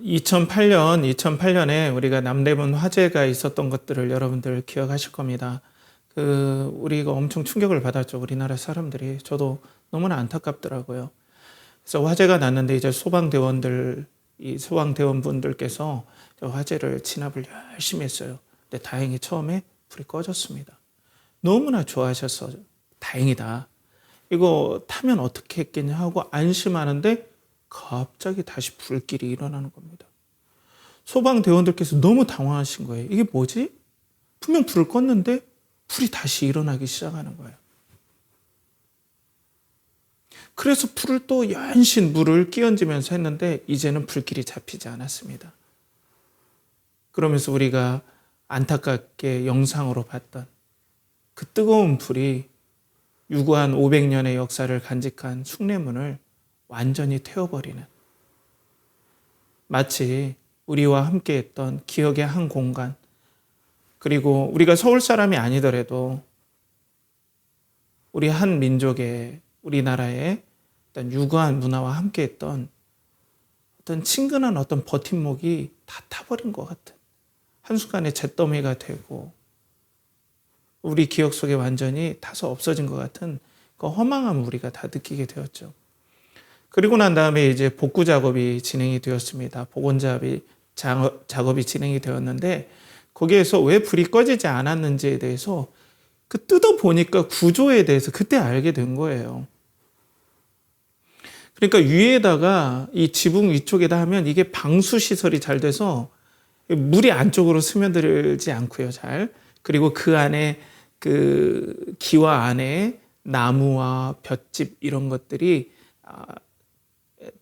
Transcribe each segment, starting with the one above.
(2008년에) 우리가 남대문 화재가 있었던 것들을 여러분들 기억하실 겁니다. 우리가 엄청 충격을 받았죠. 우리나라 사람들이. 저도 너무나 안타깝더라고요. 그래서 화재가 났는데 이제 소방대원분들께서 화재를 진압을 열심히 했어요. 근데 다행히 처음에 불이 꺼졌습니다. 너무나 좋아하셔서 다행이다. 이거 타면 어떻게 했겠냐 하고 안심하는데 갑자기 다시 불길이 일어나는 겁니다. 소방대원들께서 너무 당황하신 거예요. 이게 뭐지? 분명 불을 껐는데 불이 다시 일어나기 시작하는 거예요. 그래서 불을 또 연신 물을 끼얹으면서 했는데 이제는 불길이 잡히지 않았습니다. 그러면서 우리가 안타깝게 영상으로 봤던 그 뜨거운 불이 유구한 500년의 역사를 간직한 숭례문을 완전히 태워버리는, 마치 우리와 함께했던 기억의 한 공간, 그리고 우리가 서울 사람이 아니더라도 우리 한 민족의, 우리나라의 어떤 유구한 문화와 함께했던 어떤 친근한 어떤 버팀목이 다 타버린 것 같은, 한순간에 잿더미가 되고 우리 기억 속에 완전히 타서 없어진 것 같은 그 허망함을 우리가 다 느끼게 되었죠. 그리고 난 다음에 이제 복구 작업이 진행이 되었습니다. 복원 작업이 진행이 되었는데 거기에서 왜 불이 꺼지지 않았는지에 대해서 뜯어보니까 구조에 대해서 그때 알게 된 거예요. 그러니까 위에다가 이 지붕 위쪽에다 하면 이게 방수 시설이 잘 돼서 물이 안쪽으로 스며들지 않고요, 잘. 그리고 그 안에 기와 안에 나무와 볏짚 이런 것들이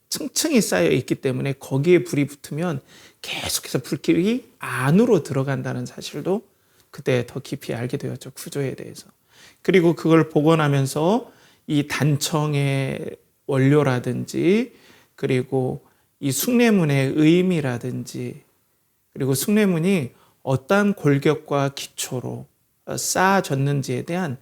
층층이 쌓여 있기 때문에 거기에 불이 붙으면 계속해서 불길이 안으로 들어간다는 사실도 그때 더 깊이 알게 되었죠. 구조에 대해서. 그리고 그걸 복원하면서 이 단청의 원료라든지, 그리고 이 숭례문의 의미라든지, 그리고 숭례문이 어떠한 골격과 기초로 쌓아졌는지에 대한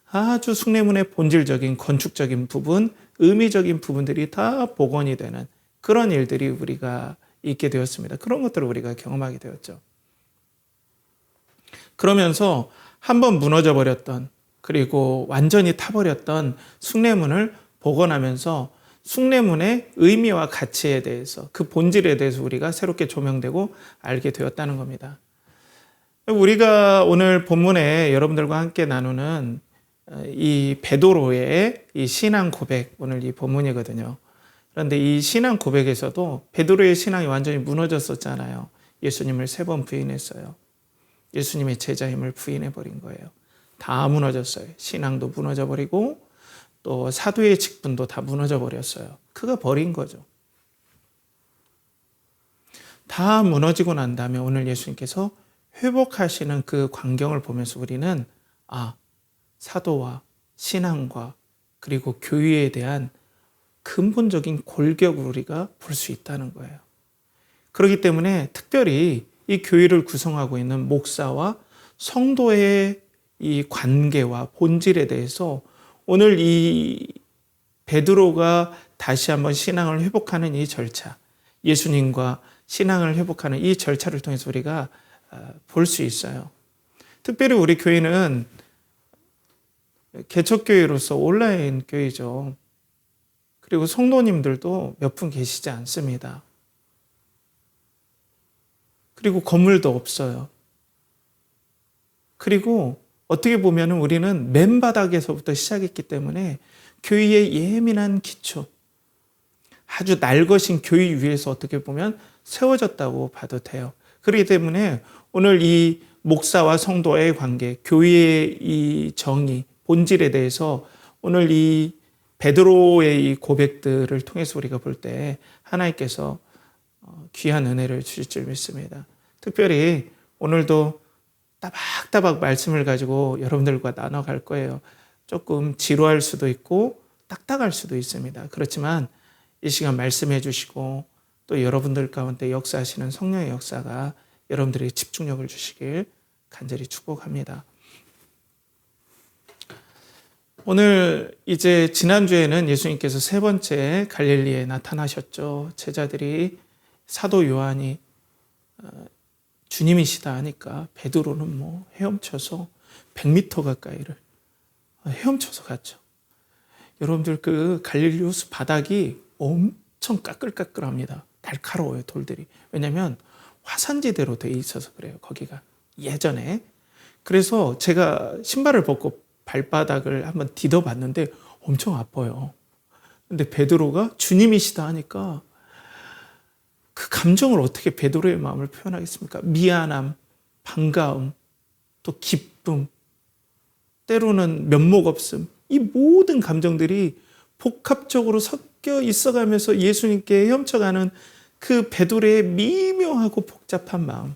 아주 숭례문의 본질적인 건축적인 부분, 의미적인 부분들이 다 복원이 되는 그런 일들이 우리가 있게 되었습니다. 그런 것들을 우리가 경험하게 되었죠. 그러면서 한번 무너져 버렸던, 그리고 완전히 타버렸던 숭례문을 복원하면서 숭례문의 의미와 가치에 대해서, 그 본질에 대해서 우리가 새롭게 조명되고 알게 되었다는 겁니다. 우리가 오늘 본문에 여러분들과 함께 나누는 이 베드로의 이 신앙 고백, 오늘 이 본문이거든요. 그런데 이 신앙 고백에서도 베드로의 신앙이 완전히 무너졌었잖아요. 예수님을 3번 부인했어요. 예수님의 제자임을 부인해버린 거예요. 다 무너졌어요. 신앙도 무너져버리고 또 사도의 직분도 다 무너져버렸어요. 그가 버린 거죠. 다 무너지고 난 다음에 오늘 예수님께서 회복하시는 그 광경을 보면서 우리는 사도와 신앙과 그리고 교회에 대한 근본적인 골격을 우리가 볼 수 있다는 거예요. 그렇기 때문에 특별히 이 교회를 구성하고 있는 목사와 성도의 이 관계와 본질에 대해서 오늘 이 베드로가 다시 한번 신앙을 회복하는 이 절차, 예수님과 신앙을 회복하는 이 절차를 통해서 우리가 볼 수 있어요. 특별히 우리 교회는 개척교회로서 온라인 교회죠. 그리고 성도님들도 몇 분 계시지 않습니다. 그리고 건물도 없어요. 그리고 어떻게 보면 우리는 맨바닥에서부터 시작했기 때문에 교회의 예민한 기초, 아주 낡으신 교회 위에서 어떻게 보면 세워졌다고 봐도 돼요. 그렇기 때문에 오늘 이 목사와 성도의 관계, 교회의 이 정의, 본질에 대해서 오늘 이 베드로의 이 고백들을 통해서 우리가 볼 때 하나님께서 귀한 은혜를 주실 줄 믿습니다. 특별히 오늘도 따박따박 말씀을 가지고 여러분들과 나눠갈 거예요. 조금 지루할 수도 있고 딱딱할 수도 있습니다. 그렇지만 이 시간 말씀해 주시고 또 여러분들 가운데 역사하시는 성령의 역사가 여러분들의 집중력을 주시길 간절히 축복합니다. 오늘 이제 지난주에는 예수님께서 세 번째 갈릴리에 나타나셨죠. 제자들이 사도 요한이 주님이시다 하니까 베드로는 뭐 헤엄쳐서 100m 가까이를 헤엄쳐서 갔죠. 여러분들 그 갈릴리 호수 바닥이 엄청 까끌까끌합니다. 날카로워요, 돌들이. 왜냐하면 화산지대로 돼 있어서 그래요, 거기가. 예전에. 그래서 제가 신발을 벗고 발바닥을 한번 디뎌봤는데 엄청 아파요. 근데 베드로가 주님이시다 하니까 그 감정을 어떻게 베드로의 마음을 표현하겠습니까? 미안함, 반가움, 또 기쁨, 때로는 면목없음, 이 모든 감정들이 복합적으로 섞여 있어가면서 예수님께 헤엄쳐가는 그 베드로의 미묘하고 복잡한 마음.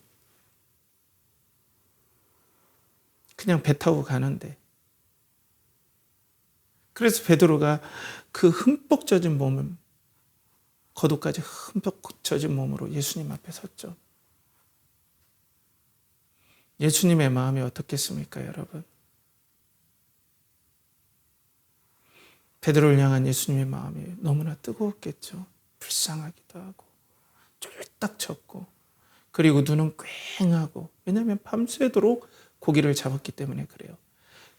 그냥 배 타고 가는데. 그래서 베드로가 그 흠뻑 젖은 몸을, 겉옷까지 흠뻑 젖은 몸으로 예수님 앞에 섰죠. 예수님의 마음이 어떻겠습니까, 여러분? 베드로를 향한 예수님의 마음이 너무나 뜨거웠겠죠. 불쌍하기도 하고 쫄딱 쳤고, 그리고 눈은 꽹하고, 왜냐하면 밤새도록 고기를 잡았기 때문에 그래요.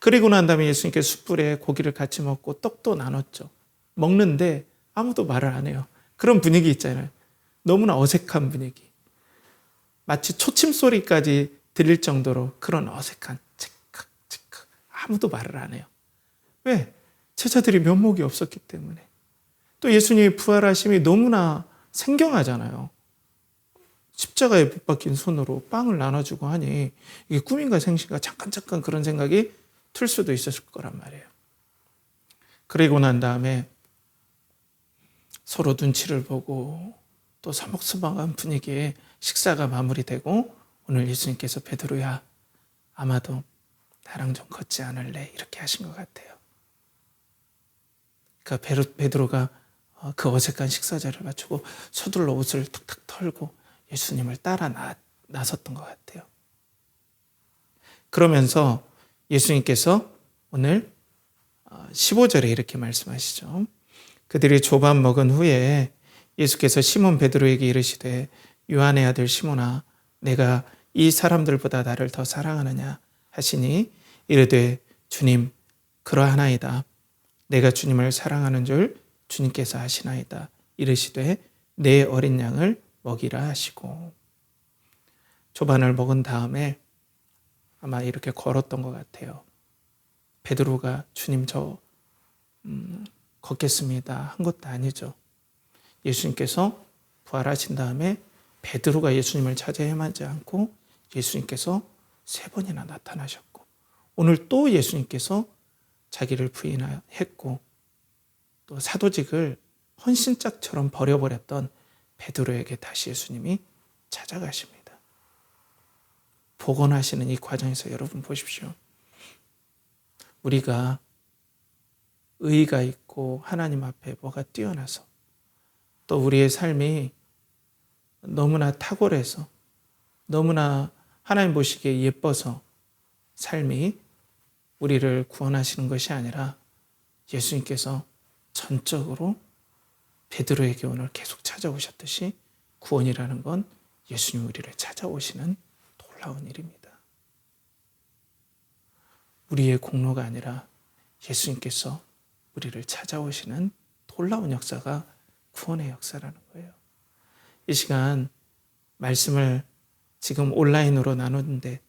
그리고 난 다음에 예수님께서 숯불에 고기를 같이 먹고 떡도 나눴죠. 먹는데 아무도 말을 안 해요. 그런 분위기 있잖아요. 너무나 어색한 분위기. 마치 초침 소리까지 들릴 정도로 그런 어색한 칙칵 칙칵, 아무도 말을 안 해요. 왜? 제자들이 면목이 없었기 때문에. 또 예수님의 부활하심이 너무나 생경하잖아요. 십자가에 못 박힌 손으로 빵을 나눠주고 하니 이게 꿈인가 생신가 잠깐 그런 생각이 들 수도 있었을 거란 말이에요. 그리고 난 다음에 서로 눈치를 보고 또 서먹서먹한 분위기에 식사가 마무리되고, 오늘 예수님께서 베드로야, 아마도 나랑 좀 걷지 않을래? 이렇게 하신 것 같아요. 그러니까 베드로가 그 어색한 식사 자리를 마치고 서둘러 옷을 탁탁 털고 예수님을 따라 나섰던 것 같아요. 그러면서 예수님께서 오늘 15절에 이렇게 말씀하시죠. 그들이 조밥 먹은 후에 예수께서 시몬 베드로에게 이르시되 요한의 아들 시몬아, 내가 이 사람들보다 나를 더 사랑하느냐 하시니 이르되 주님, 그러하나이다. 내가 주님을 사랑하는 줄 주님께서 아시나이다. 이르시되 내 어린 양을 먹이라 하시고, 조반을 먹은 다음에 아마 이렇게 걸었던 것 같아요. 베드로가 주님 저 걷겠습니다 한 것도 아니죠. 예수님께서 부활하신 다음에 베드로가 예수님을 찾아 헤매지 않고 예수님께서 3번이나 나타나셨고, 오늘 또 예수님께서 자기를 부인했고, 또 사도직을 헌신짝처럼 버려버렸던 베드로에게 다시 예수님이 찾아가십니다. 복원하시는 이 과정에서 여러분 보십시오. 우리가 의의가 있고 하나님 앞에 뭐가 뛰어나서, 또 우리의 삶이 너무나 탁월해서, 너무나 하나님 보시기에 예뻐서 삶이 우리를 구원하시는 것이 아니라 예수님께서 전적으로 베드로에게 오늘 계속 찾아오셨듯이 구원이라는 건 예수님 우리를 찾아오시는 놀라운 일입니다. 우리의 공로가 아니라 예수님께서 우리를 찾아오시는 놀라운 역사가 구원의 역사라는 거예요. 이 시간 말씀을 지금 온라인으로 나누는데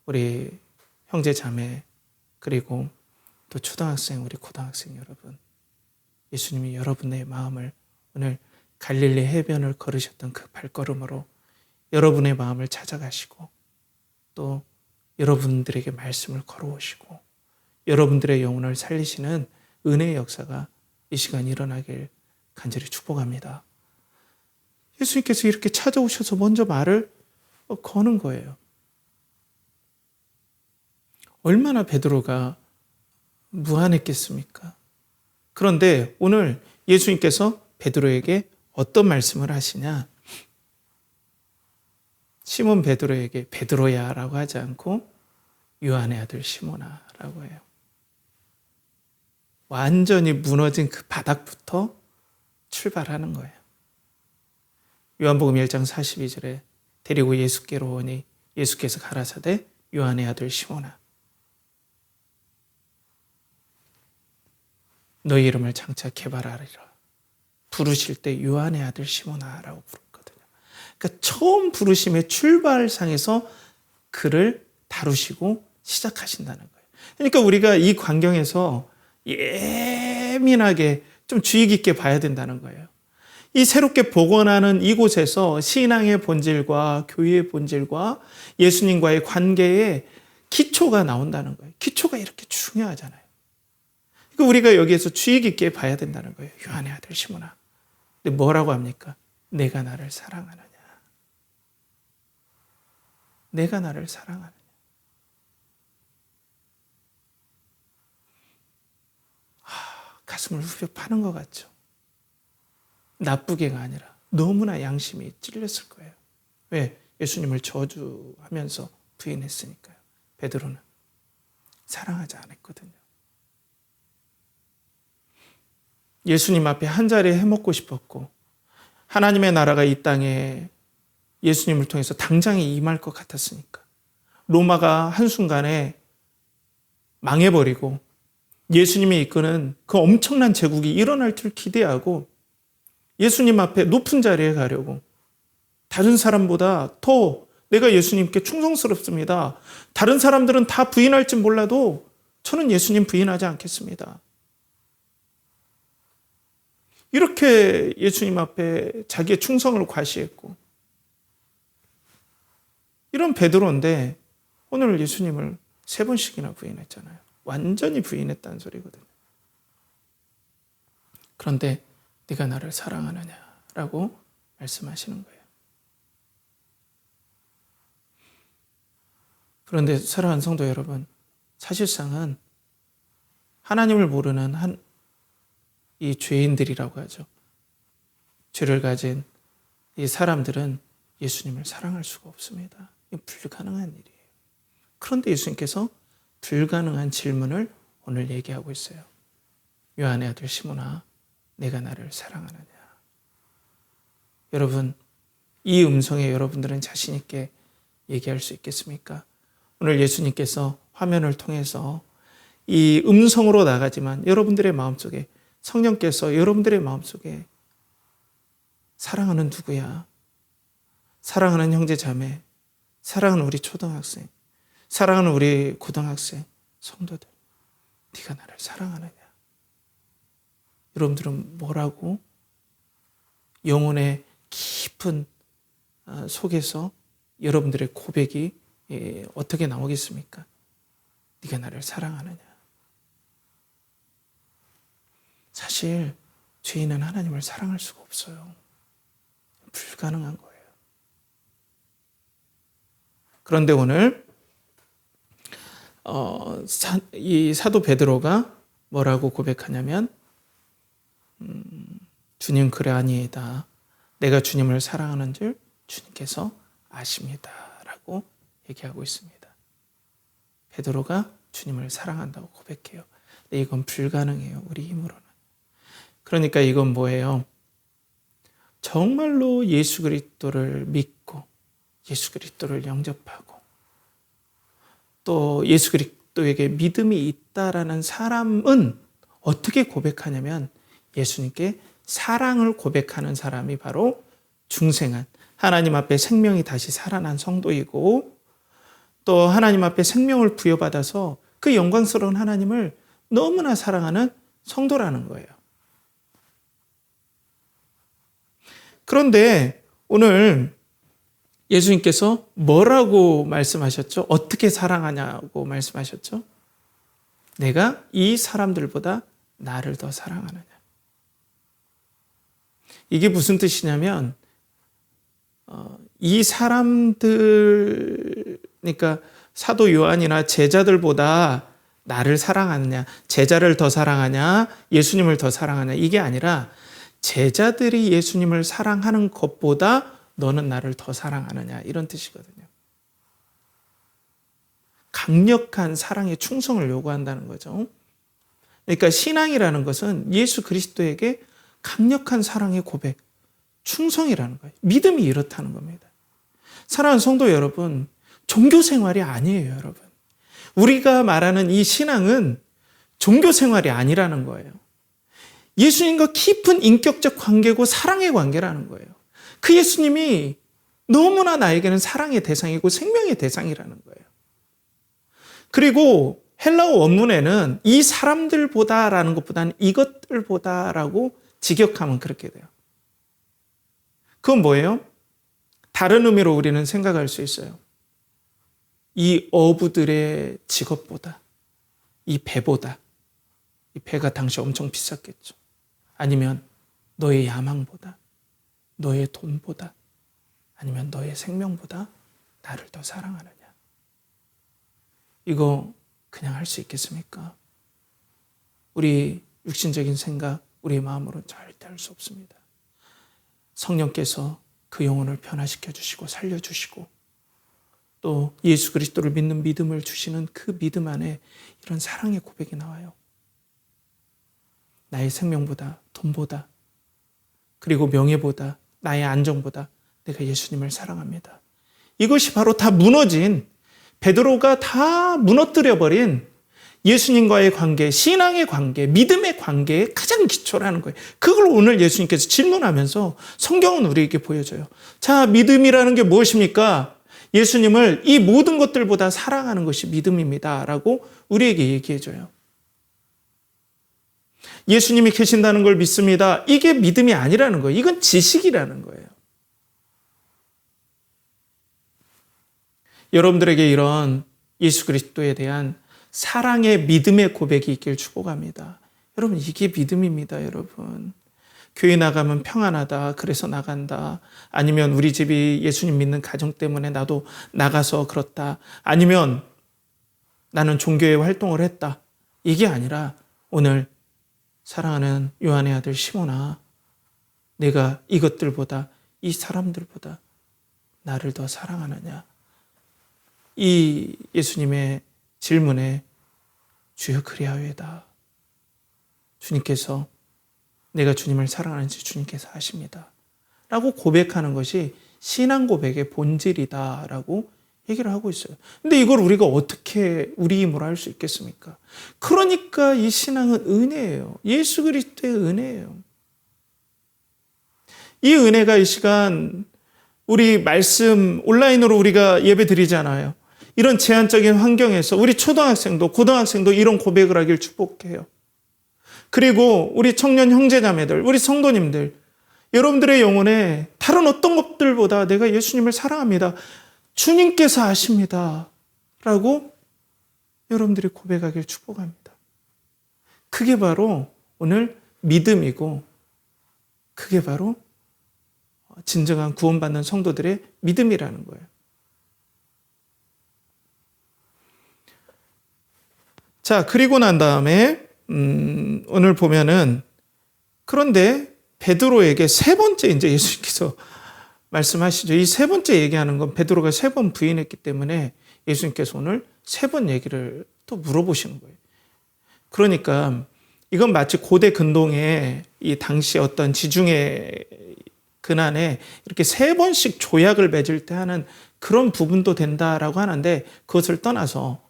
우리 형제 자매, 그리고 또 초등학생, 우리 고등학생 여러분, 예수님이 여러분의 마음을 오늘 갈릴리 해변을 걸으셨던 그 발걸음으로 여러분의 마음을 찾아가시고, 또 여러분들에게 말씀을 걸어오시고 여러분들의 영혼을 살리시는 은혜의 역사가 이 시간 일어나길 간절히 축복합니다. 예수님께서 이렇게 찾아오셔서 먼저 말을 거는 거예요. 얼마나 베드로가 무안했겠습니까? 그런데 오늘 예수님께서 베드로에게 어떤 말씀을 하시냐? 시몬 베드로에게 베드로야 라고 하지 않고 요한의 아들 시몬아 라고 해요. 완전히 무너진 그 바닥부터 출발하는 거예요. 요한복음 1장 42절에 데리고 예수께로 오니 예수께서 가라사대 요한의 아들 시몬아 너희 이름을 장차 개발하리라. 부르실 때 요한의 아들 시몬아라고 부르거든요. 그러니까 처음 부르심의 출발상에서 그를 다루시고 시작하신다는 거예요. 그러니까 우리가 이 광경에서 예민하게 좀 주의 깊게 봐야 된다는 거예요. 이 새롭게 복원하는 이곳에서 신앙의 본질과 교회의 본질과 예수님과의 관계에 기초가 나온다는 거예요. 기초가 이렇게 중요하잖아요. 그러니까 우리가 여기에서 주의 깊게 봐야 된다는 거예요. 요한의 아들 시몬아. 근데 뭐라고 합니까? 내가 나를 사랑하느냐. 내가 나를 사랑하느냐. 가슴을 후벼 파는 것 같죠. 나쁘게가 아니라 너무나 양심이 찔렸을 거예요. 왜? 예수님을 저주하면서 부인했으니까요. 베드로는 사랑하지 않았거든요. 예수님 앞에 한 자리 해먹고 싶었고 하나님의 나라가 이 땅에 예수님을 통해서 당장에 임할 것 같았으니까 로마가 한순간에 망해버리고 예수님이 이끄는 그 엄청난 제국이 일어날 줄 기대하고 예수님 앞에 높은 자리에 가려고 다른 사람보다 더 내가 예수님께 충성스럽습니다. 다른 사람들은 다 부인할지 몰라도 저는 예수님 부인하지 않겠습니다. 이렇게 예수님 앞에 자기의 충성을 과시했고 이런 베드로인데 오늘 예수님을 3번씩이나 부인했잖아요. 완전히 부인했다는 소리거든요. 그런데 네가 나를 사랑하느냐라고 말씀하시는 거예요. 그런데 사랑하는 성도 여러분, 사실상은 하나님을 모르는 이 죄인들이라고 하죠. 죄를 가진 이 사람들은 예수님을 사랑할 수가 없습니다. 이게 불가능한 일이에요. 그런데 예수님께서 불가능한 질문을 오늘 얘기하고 있어요. 요한의 아들 시몬아, 내가 나를 사랑하느냐? 여러분, 이 음성에 여러분들은 자신 있게 얘기할 수 있겠습니까? 오늘 예수님께서 화면을 통해서 이 음성으로 나가지만 여러분들의 마음속에 성령께서 여러분들의 마음속에 사랑하는 누구야? 사랑하는 형제 자매, 사랑하는 우리 초등학생, 사랑하는 우리 고등학생, 성도들, 네가 나를 사랑하느냐? 여러분들은 뭐라고 영혼의 깊은 속에서 여러분들의 고백이 어떻게 나오겠습니까? 네가 나를 사랑하느냐? 사실 죄인은 하나님을 사랑할 수가 없어요. 불가능한 거예요. 그런데 오늘 이 사도 베드로가 뭐라고 고백하냐면 주님 그래 아니이다. 내가 주님을 사랑하는 줄 주님께서 아십니다. 라고 얘기하고 있습니다. 베드로가 주님을 사랑한다고 고백해요. 근데 이건 불가능해요. 우리 힘으로는. 그러니까 이건 뭐예요? 정말로 예수 그리스도를 믿고 예수 그리스도를 영접하고 또 예수 그리스도에게 믿음이 있다라는 사람은 어떻게 고백하냐면 예수님께 사랑을 고백하는 사람이 바로 중생한 하나님 앞에 생명이 다시 살아난 성도이고 또 하나님 앞에 생명을 부여받아서 그 영광스러운 하나님을 너무나 사랑하는 성도라는 거예요. 그런데 오늘 예수님께서 뭐라고 말씀하셨죠? 어떻게 사랑하냐고 말씀하셨죠? 내가 이 사람들보다 나를 더 사랑하느냐. 이게 무슨 뜻이냐면 이 사람들, 그러니까 사도 요한이나 제자들보다 나를 사랑하느냐, 제자를 더 사랑하냐, 예수님을 더 사랑하냐, 이게 아니라 제자들이 예수님을 사랑하는 것보다 너는 나를 더 사랑하느냐, 이런 뜻이거든요. 강력한 사랑의 충성을 요구한다는 거죠. 그러니까 신앙이라는 것은 예수 그리스도에게 강력한 사랑의 고백, 충성이라는 거예요. 믿음이 이렇다는 겁니다. 사랑하는 성도 여러분, 종교 생활이 아니에요, 여러분. 우리가 말하는 이 신앙은 종교 생활이 아니라는 거예요. 예수님과 깊은 인격적 관계고 사랑의 관계라는 거예요. 그 예수님이 너무나 나에게는 사랑의 대상이고 생명의 대상이라는 거예요. 그리고 헬라어 원문에는 이 사람들보다라는 것보다는 이것들보다라고 직역하면 그렇게 돼요. 그건 뭐예요? 다른 의미로 우리는 생각할 수 있어요. 이 어부들의 직업보다, 이 배보다, 이 배가 당시 엄청 비쌌겠죠. 아니면 너의 야망보다, 너의 돈보다, 아니면 너의 생명보다 나를 더 사랑하느냐. 이거 그냥 할 수 있겠습니까? 우리 육신적인 생각, 우리의 마음으로는 절대 할 수 없습니다. 성령께서 그 영혼을 변화시켜 주시고 살려주시고 또 예수 그리스도를 믿는 믿음을 주시는 그 믿음 안에 이런 사랑의 고백이 나와요. 나의 생명보다, 돈보다, 그리고 명예보다, 나의 안정보다 내가 예수님을 사랑합니다. 이것이 바로 다 무너진, 베드로가 다 무너뜨려버린 예수님과의 관계, 신앙의 관계, 믿음의 관계의 가장 기초라는 거예요. 그걸 오늘 예수님께서 질문하면서 성경은 우리에게 보여줘요. 자, 믿음이라는 게 무엇입니까? 예수님을 이 모든 것들보다 사랑하는 것이 믿음입니다. 라고 우리에게 얘기해줘요. 예수님이 계신다는 걸 믿습니다. 이게 믿음이 아니라는 거예요. 이건 지식이라는 거예요. 여러분들에게 이런 예수 그리스도에 대한 사랑의 믿음의 고백이 있길 축복합니다. 여러분, 이게 믿음입니다, 여러분. 교회 나가면 평안하다, 그래서 나간다. 아니면 우리 집이 예수님 믿는 가정 때문에 나도 나가서 그렇다. 아니면 나는 종교의 활동을 했다. 이게 아니라 오늘 사랑하는 요한의 아들 시몬아, 내가 이것들보다, 이 사람들보다 나를 더 사랑하느냐. 이 예수님의 질문에 주여 그리하오이다. 주님께서 내가 주님을 사랑하는지 주님께서 아십니다. 라고 고백하는 것이 신앙 고백의 본질이다 라고 얘기를 하고 있어요. 근데 이걸 우리가 어떻게 우리 힘으로 할 수 있겠습니까? 그러니까 이 신앙은 은혜예요. 예수 그리스도의 은혜예요. 이 은혜가 이 시간 우리 말씀 온라인으로 우리가 예배 드리잖아요. 이런 제한적인 환경에서 우리 초등학생도 고등학생도 이런 고백을 하길 축복해요. 그리고 우리 청년 형제자매들, 우리 성도님들, 여러분들의 영혼에 다른 어떤 것들보다 내가 예수님을 사랑합니다. 주님께서 아십니다. 라고 여러분들이 고백하길 축복합니다. 그게 바로 오늘 믿음이고 그게 바로 진정한 구원받는 성도들의 믿음이라는 거예요. 자, 그리고 난 다음에 오늘 보면은 그런데 베드로에게 세 번째 이제 예수님께서 말씀하시죠. 이 세 번째 얘기하는 건 베드로가 세 번 부인했기 때문에 예수님께서 오늘 세 번 얘기를 또 물어보시는 거예요. 그러니까 이건 마치 고대 근동의 이 당시 어떤 지중해 근안에 이렇게 세 번씩 조약을 맺을 때 하는 그런 부분도 된다라고 하는데 그것을 떠나서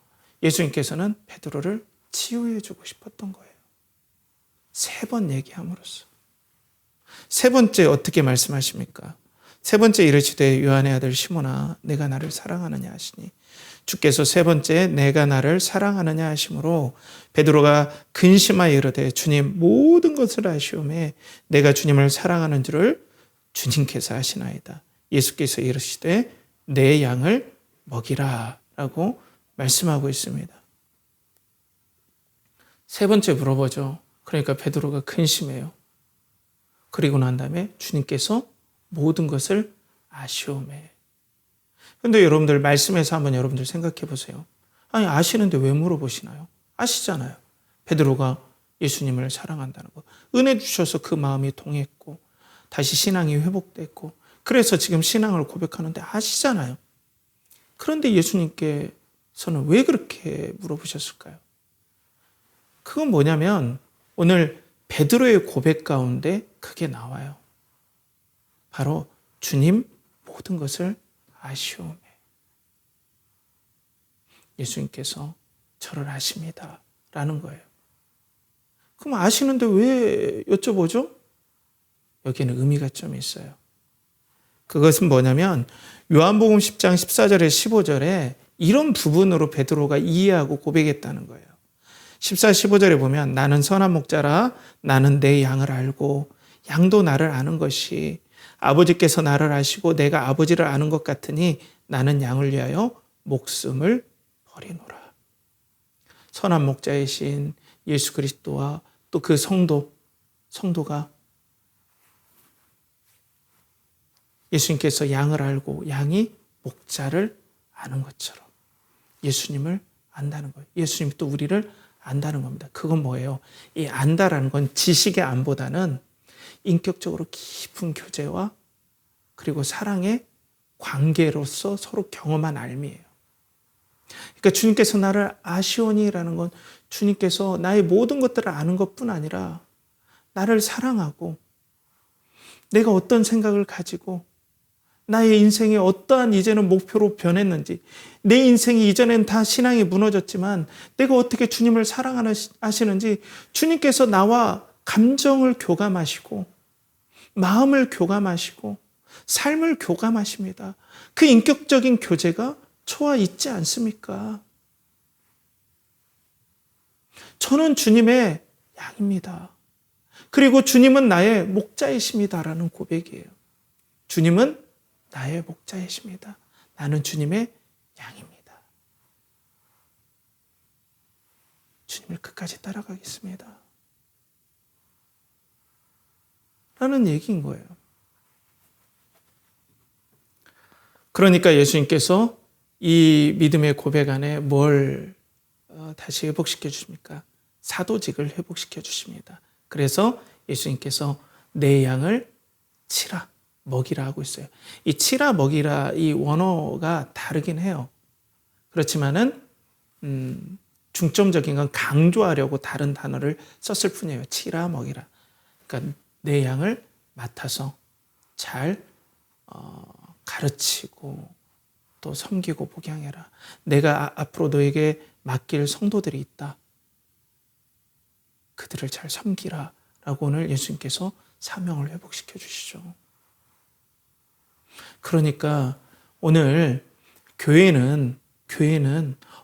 예수님께서는 베드로를 치유해 주고 싶었던 거예요. 세 번 얘기함으로써. 세 번째 어떻게 말씀하십니까? 세 번째 이르시되 요한의 아들 시몬아 내가 나를 사랑하느냐 하시니 주께서 세 번째 내가 나를 사랑하느냐 하심으로 베드로가 근심하여 이르되 주님 모든 것을 아시오매 내가 주님을 사랑하는 줄을 주님께서 아시나이다. 예수께서 이르시되 내 양을 먹이라 라고 말씀하고 있습니다. 세 번째 물어보죠. 그러니까 베드로가 근심해요. 그리고 난 다음에 주님께서 모든 것을 아시오매. 그런데 여러분들 말씀에서 한번 여러분들 생각해 보세요. 아니 아시는데 왜 물어보시나요? 아시잖아요. 베드로가 예수님을 사랑한다는 거. 은혜 주셔서 그 마음이 동했고 다시 신앙이 회복됐고 그래서 지금 신앙을 고백하는데 아시잖아요. 그런데 예수님께서는 왜 그렇게 물어보셨을까요? 그건 뭐냐면 오늘 베드로의 고백 가운데 그게 나와요. 바로 주님 모든 것을 아시오매. 예수님께서 저를 아십니다. 라는 거예요. 그럼 아시는데 왜 여쭤보죠? 여기에는 의미가 좀 있어요. 그것은 뭐냐면 요한복음 10장 14절에 15절에 이런 부분으로 베드로가 이해하고 고백했다는 거예요. 14, 15절에 보면 나는 선한 목자라 나는 내 양을 알고 양도 나를 아는 것이 아버지께서 나를 아시고 내가 아버지를 아는 것 같으니 나는 양을 위하여 목숨을 버리노라. 선한 목자이신 예수 그리스도와 또 그 성도가 예수님께서 양을 알고 양이 목자를 아는 것처럼 예수님을 안다는 거예요. 예수님이 또 우리를 안다는 겁니다. 그건 뭐예요? 이 안다라는 건 지식의 안보다는 인격적으로 깊은 교제와 그리고 사랑의 관계로서 서로 경험한 알미예요. 그러니까 주님께서 나를 아시오니라는 건 주님께서 나의 모든 것들을 아는 것뿐 아니라 나를 사랑하고 내가 어떤 생각을 가지고 나의 인생이 어떠한 이제는 목표로 변했는지 내 인생이 이전엔 다 신앙이 무너졌지만 내가 어떻게 주님을 사랑하시는지 주님께서 나와 감정을 교감하시고 마음을 교감하시고 삶을 교감하십니다. 그 인격적인 교제가 저와 있지 않습니까? 저는 주님의 양입니다. 그리고 주님은 나의 목자이십니다라는 고백이에요. 주님은 나의 목자이십니다. 나는 주님의 양입니다. 주님을 끝까지 따라가겠습니다. 라는 얘기인 거예요. 그러니까 예수님께서 이 믿음의 고백 안에 뭘 다시 회복시켜 주십니까? 사도직을 회복시켜 주십니다. 그래서 예수님께서 내 양을 치라, 먹이라 하고 있어요. 이 치라, 먹이라 이 원어가 다르긴 해요. 그렇지만은 중점적인 건 강조하려고 다른 단어를 썼을 뿐이에요. 치라, 먹이라. 그러니까 내 양을 맡아서 잘 가르치고 또 섬기고 복양해라. 내가 앞으로 너에게 맡길 성도들이 있다. 그들을 잘 섬기라. 라고 오늘 예수님께서 사명을 회복시켜 주시죠. 그러니까 오늘 교회는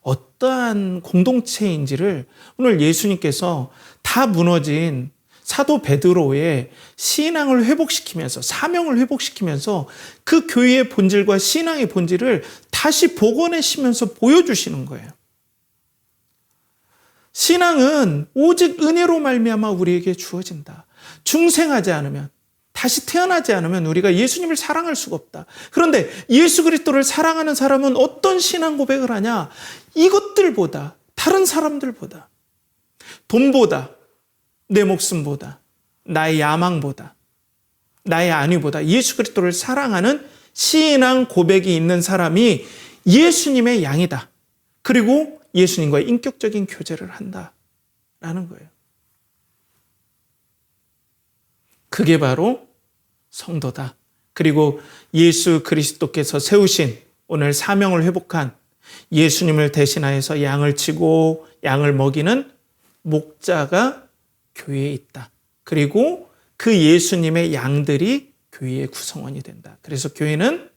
어떠한 공동체인지를 오늘 예수님께서 다 무너진 사도 베드로의 신앙을 회복시키면서 사명을 회복시키면서 그 교회의 본질과 신앙의 본질을 다시 복원하시면서 보여주시는 거예요. 신앙은 오직 은혜로 말미암아 우리에게 주어진다. 중생하지 않으면 다시 태어나지 않으면 우리가 예수님을 사랑할 수가 없다. 그런데 예수 그리스도를 사랑하는 사람은 어떤 신앙 고백을 하냐? 이것들보다 다른 사람들보다 돈보다 내 목숨보다 나의 야망보다 나의 안위보다 예수 그리스도를 사랑하는 신앙 고백이 있는 사람이 예수님의 양이다. 그리고 예수님과의 인격적인 교제를 한다라는 거예요. 그게 바로 성도다. 그리고 예수 그리스도께서 세우신 오늘 사명을 회복한 예수님을 대신하여서 양을 치고 양을 먹이는 목자가 교회에 있다. 그리고 그 예수님의 양들이 교회의 구성원이 된다. 그래서 교회는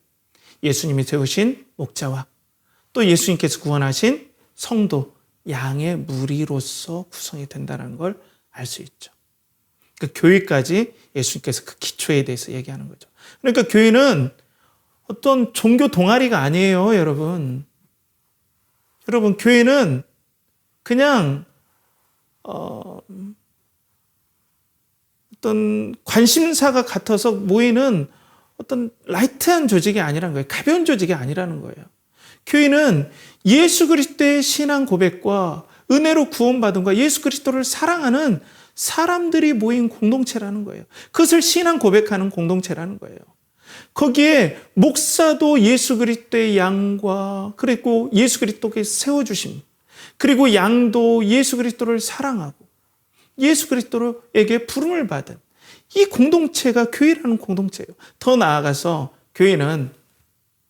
예수님이 세우신 목자와 또 예수님께서 구원하신 성도, 양의 무리로서 구성이 된다는 걸 알 수 있죠. 그 교회까지 예수님께서 그 기초에 대해서 얘기하는 거죠. 그러니까 교회는 어떤 종교 동아리가 아니에요, 여러분. 여러분, 교회는 그냥 어떤 관심사가 같아서 모이는 어떤 라이트한 조직이 아니라는 거예요. 가벼운 조직이 아니라는 거예요. 교회는 예수 그리스도의 신앙 고백과 은혜로 구원받음과 예수 그리스도를 사랑하는 사람들이 모인 공동체라는 거예요. 그것을 신앙 고백하는 공동체라는 거예요. 거기에 목사도 예수 그리스도의 양과 그리고 예수 그리스도께 세워주심, 그리고 양도 예수 그리스도를 사랑하고 예수 그리스도에게 부름을 받은 이 공동체가 교회라는 공동체예요. 더 나아가서 교회는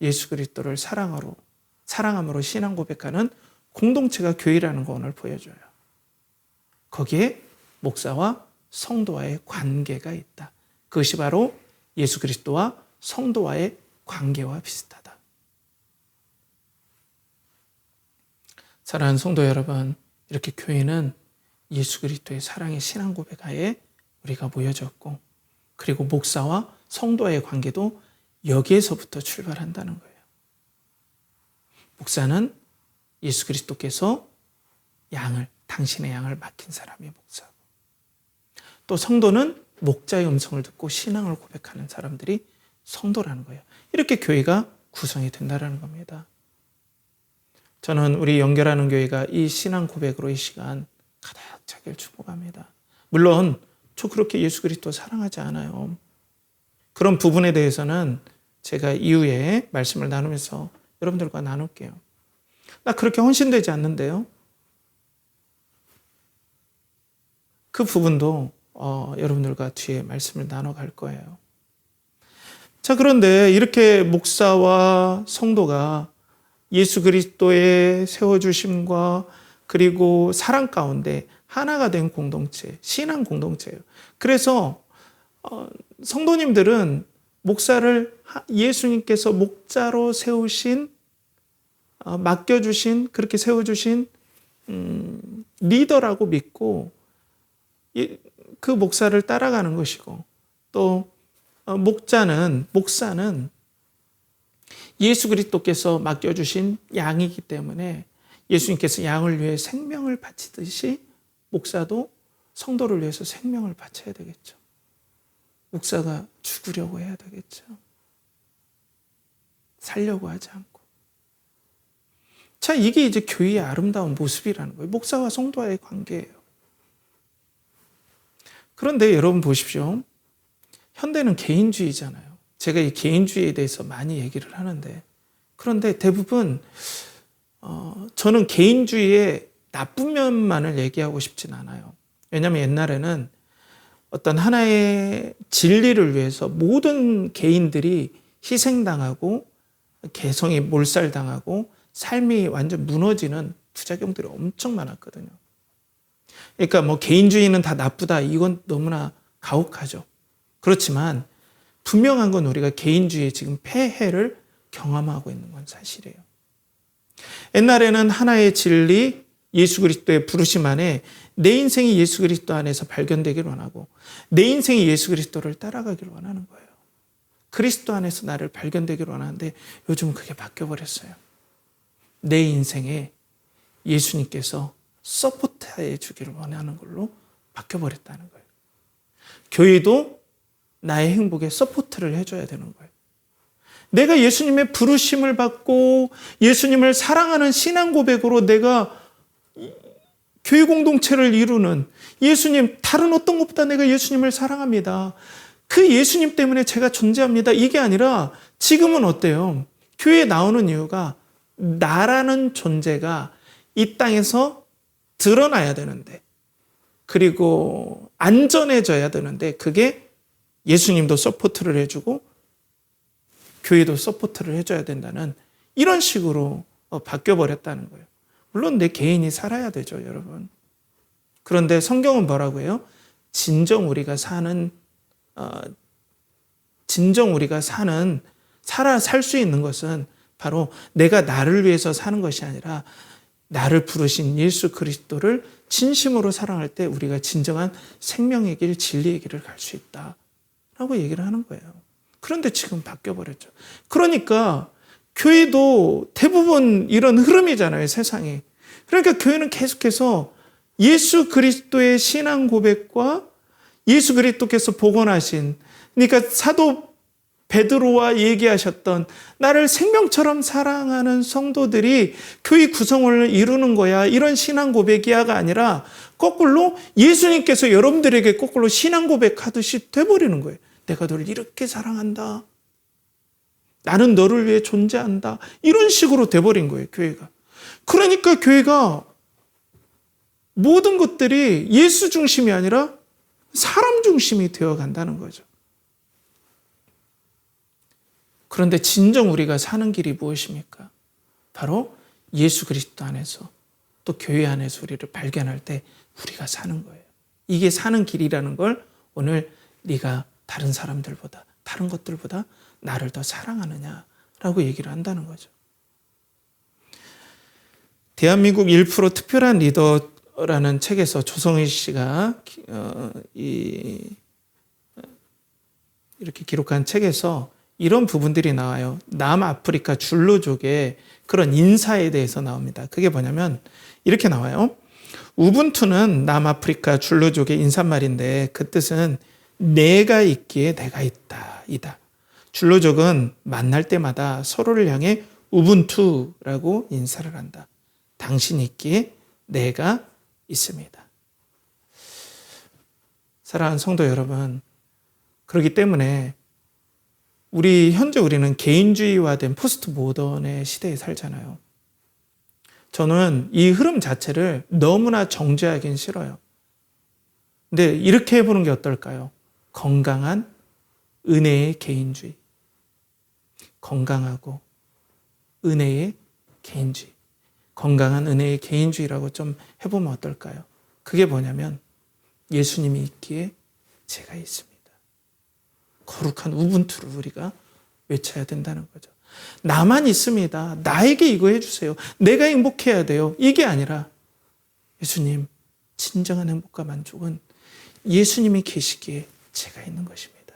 예수 그리스도를 사랑함으로 신앙 고백하는 공동체가 교회라는 거 오늘 보여줘요. 거기에 목사와 성도와의 관계가 있다. 그것이 바로 예수 그리스도와 성도와의 관계와 비슷하다. 사랑하는 성도 여러분, 이렇게 교회는 예수 그리스도의 사랑의 신앙 고백하에 우리가 모여졌고, 그리고 목사와 성도와의 관계도 여기에서부터 출발한다는 거예요. 목사는 예수 그리스도께서 당신의 양을 맡긴 사람이 목사고, 또 성도는 목자의 음성을 듣고 신앙을 고백하는 사람들이 성도라는 거예요. 이렇게 교회가 구성이 된다는 겁니다. 저는 우리 연결하는 교회가 이 신앙 고백으로 이 시간 가득 차길 축복합니다. 물론 저 그렇게 예수 그리스도 사랑하지 않아요. 그런 부분에 대해서는 제가 이후에 말씀을 나누면서 여러분들과 나눌게요. 나 그렇게 헌신되지 않는데요. 그 부분도 여러분들과 뒤에 말씀을 나눠갈 거예요. 자, 그런데 이렇게 목사와 성도가 예수 그리스도의 세워주심과 그리고 사랑 가운데 하나가 된 공동체, 신앙 공동체예요. 그래서 성도님들은 목사를 예수님께서 목자로 세우신, 맡겨주신, 그렇게 세워주신 리더라고 믿고 그 목사를 따라가는 것이고, 또 목사는 예수 그리스도께서 맡겨주신 양이기 때문에 예수님께서 양을 위해 생명을 바치듯이 목사도 성도를 위해서 생명을 바쳐야 되겠죠. 목사가 죽으려고 해야 되겠죠. 살려고 하지 않고. 자, 이게 이제 교회의 아름다운 모습이라는 거예요. 목사와 성도와의 관계예요. 그런데 여러분 보십시오. 현대는 개인주의잖아요. 제가 이 개인주의에 대해서 많이 얘기를 하는데, 그런데 대부분 저는 개인주의의 나쁜 면만을 얘기하고 싶진 않아요. 왜냐하면 옛날에는 어떤 하나의 진리를 위해서 모든 개인들이 희생당하고 개성이 몰살당하고 삶이 완전 무너지는 부작용들이 엄청 많았거든요. 그러니까 뭐 개인주의는 다 나쁘다, 이건 너무나 가혹하죠. 그렇지만 분명한 건 우리가 개인주의의 지금 폐해를 경험하고 있는 건 사실이에요. 옛날에는 하나의 진리, 예수 그리스도의 부르심 안에 내 인생이 예수 그리스도 안에서 발견되기를 원하고 내 인생이 예수 그리스도를 따라가기를 원하는 거예요. 그리스도 안에서 나를 발견되기를 원하는데 요즘은 그게 바뀌어버렸어요. 내 인생에 예수님께서 서포트해 주기를 원하는 걸로 바뀌어버렸다는 거예요. 교회도 나의 행복에 서포트를 해줘야 되는 거예요. 내가 예수님의 부르심을 받고 예수님을 사랑하는 신앙 고백으로 내가 교회 공동체를 이루는, 예수님 다른 어떤 것보다 내가 예수님을 사랑합니다, 그 예수님 때문에 제가 존재합니다, 이게 아니라 지금은 어때요? 교회에 나오는 이유가 나라는 존재가 이 땅에서 드러나야 되는데, 그리고 안전해져야 되는데, 그게 예수님도 서포트를 해주고 교회도 서포트를 해줘야 된다는 이런 식으로 바뀌어버렸다는 거예요. 물론 내 개인이 살아야 되죠, 여러분. 그런데 성경은 뭐라고 해요? 진정 우리가 살 수 있는 것은 바로 내가 나를 위해서 사는 것이 아니라 나를 부르신 예수 그리스도를 진심으로 사랑할 때 우리가 진정한 생명의 길, 진리의 길을 갈 수 있다라고 얘기를 하는 거예요. 그런데 지금 바뀌어버렸죠. 그러니까 교회도 대부분 이런 흐름이잖아요, 세상이. 그러니까 교회는 계속해서 예수 그리스도의 신앙 고백과 예수 그리스도께서 복원하신, 그러니까 사도 베드로와 얘기하셨던 나를 생명처럼 사랑하는 성도들이 교회 구성을 이루는 거야, 이런 신앙 고백이야가 아니라 거꾸로 예수님께서 여러분들에게 거꾸로 신앙 고백하듯이 돼버리는 거예요. 내가 너를 이렇게 사랑한다, 나는 너를 위해 존재한다, 이런 식으로 돼버린 거예요, 교회가. 그러니까 교회가 모든 것들이 예수 중심이 아니라 사람 중심이 되어 간다는 거죠. 그런데 진정 우리가 사는 길이 무엇입니까? 바로 예수 그리스도 안에서 또 교회 안에서 우리를 발견할 때 우리가 사는 거예요. 이게 사는 길이라는 걸 오늘 네가 다른 사람들보다 다른 것들보다 나를 더 사랑하느냐라고 얘기를 한다는 거죠. 대한민국 1% 특별한 리더라는 책에서 조성희 씨가 이렇게 기록한 책에서 이런 부분들이 나와요. 남아프리카 줄로족의 그런 인사에 대해서 나옵니다. 그게 뭐냐면 이렇게 나와요. 우분투는 남아프리카 줄로족의 인사말인데 그 뜻은 내가 있기에 내가 있다 이다. 줄로족은 만날 때마다 서로를 향해 우분투라고 인사를 한다. 당신이 있기에 내가 있습니다. 사랑하는 성도 여러분, 그렇기 때문에 현재 우리는 개인주의화된 포스트 모던의 시대에 살잖아요. 저는 이 흐름 자체를 너무나 정죄하긴 싫어요. 근데 이렇게 해보는 게 어떨까요? 건강한 은혜의 개인주의. 건강하고 은혜의 개인주의. 건강한 은혜의 개인주의라고 좀 해보면 어떨까요? 그게 뭐냐면 예수님이 있기에 제가 있습니다. 거룩한 우분투를 우리가 외쳐야 된다는 거죠. 나만 있습니다. 나에게 이거 해주세요. 내가 행복해야 돼요. 이게 아니라 예수님, 진정한 행복과 만족은 예수님이 계시기에 제가 있는 것입니다.